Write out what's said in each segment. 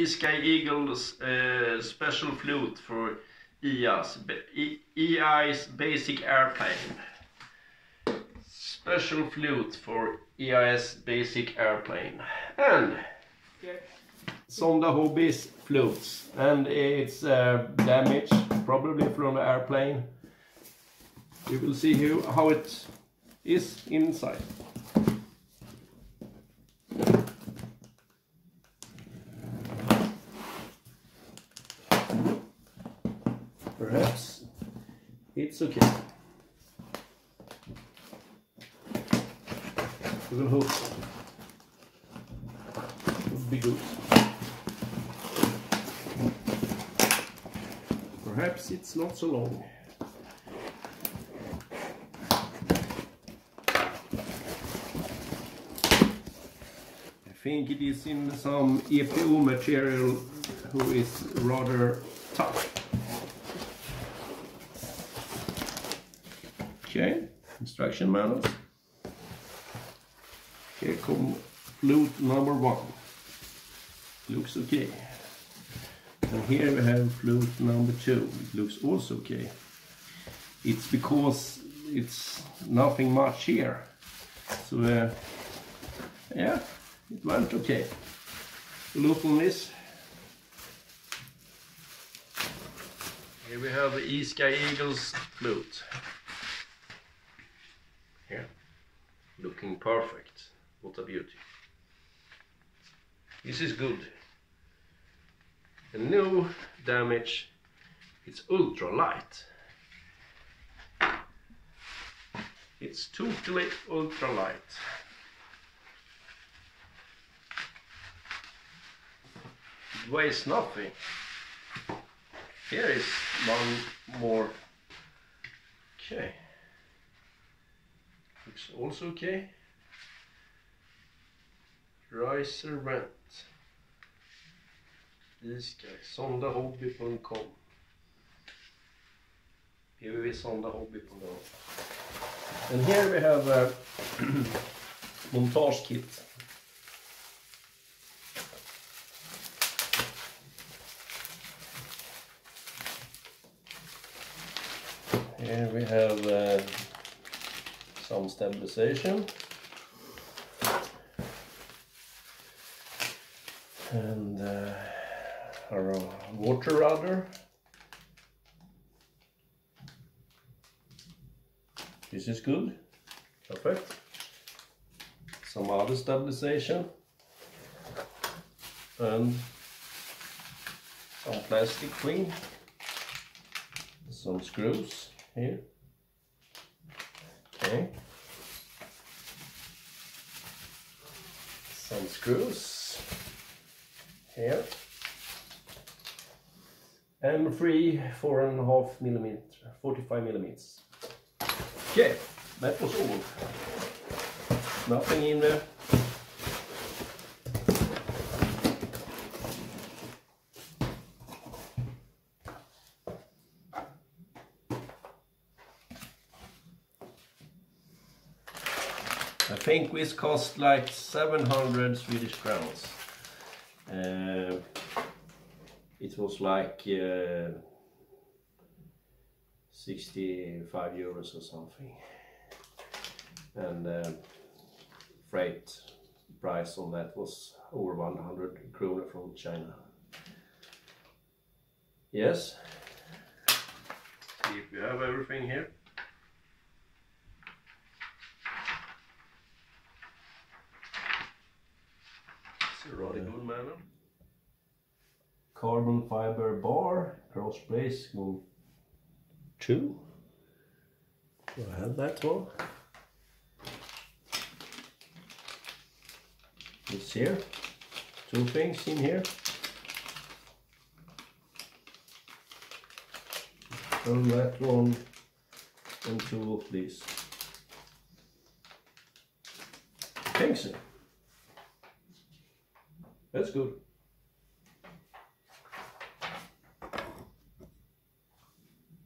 Esky Eagles special flute for EI's basic airplane. Special flute for EI's basic airplane. And ZONDA HOBBY's flutes. And it's damaged, probably from the airplane. You will see here how it is inside. Perhaps it's okay. We will hope it will be good. Perhaps it's not so long. I think it is in some EPO material who is rather tough. Okay, instruction manuals. Here comes flute number 1. Looks okay. And here we have flute number 2. It looks also okay. It's because it's nothing much here. So yeah, it went okay. Look on this. Here we have the Esky Eagles flute. Here, looking perfect. What a beauty. This is good. And no damage. It's ultra light. It's totally ultra light. It weighs nothing. Here is one more. Okay. Looks also okay. Riser rent. Esky, ZONDAHOBBY.com. www.zondahobby.com. And here we have a montage kit. Here we have some stabilization and our water rudder. This is good, perfect. Some other stabilization and some plastic clean, some screws here. Okay, some screws here, and 3 4.5 mm, 45 millimeters. Okay, that was all. Nothing in there. I think this cost like 700 Swedish crowns. It was like 65 euros or something. And freight price on that was over 100 kronor from China. Yes. See if we have everything here. Rather good manner. Carbon fiber bar, cross brace 2. Do I have that one? This here, 2 things in here. And that one, and 2 of these. Things in. That's good.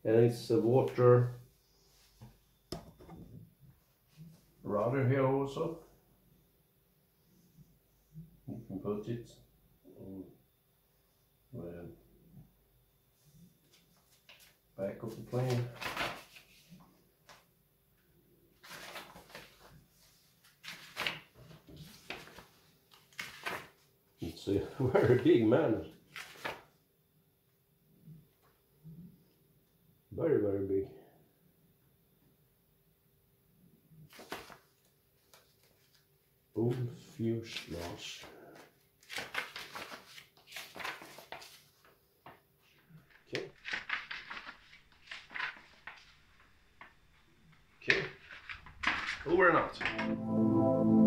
And it's a water rudder here also. You can put it the back of the plane. It's a very big man. Very, very big. Old fuselage. Okay. Okay. Over and out.